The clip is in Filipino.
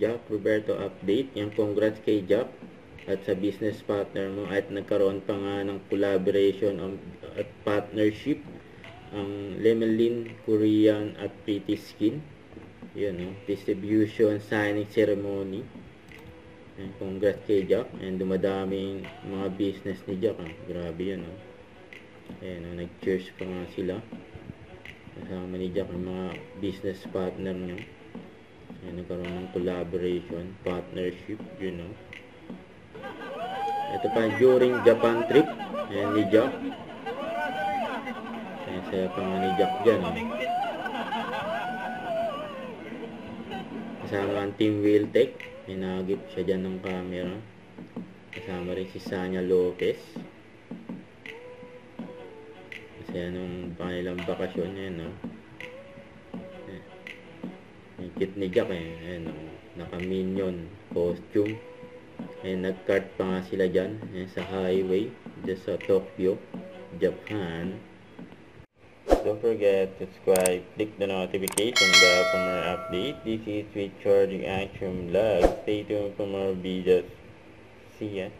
Jack Roberto update. Yung congrats kay Jack at sa business partner mo at nagkaroon pa nga ng collaboration at partnership ang Lemelin Korean at Pretty Skin. Yun, no? Distribution signing ceremony. And congrats kay Jack. And dumadaming mga business ni Jack. Grabe yun, no? Ayan, no? Nag-cheers pa nga sila. Kasama ni Jack ang mga business partner niya. Ayan, nagkaroon ng collaboration, partnership, yun, no? Ito pa during Japan trip. Ayan ni Jack. Ayan, saya pa nga ni Jack dyan, no? Kasama ang Team Wheeltech. Hinagip siya dyan ng camera. Kasama rin si Sanya Lopez. Kasi anong pangilang bakasyon yan, no? Yung kit ni Jack, ayan, no? Naka-minion costume. Ayan, nag-kart pa nga sila dyan. Ayan, sa highway. Dyan sa Tokyo, Japan. Don't forget to subscribe, click the notification bell for more updates. This is With Charging Action Vlog. Stay tuned for more videos. See ya.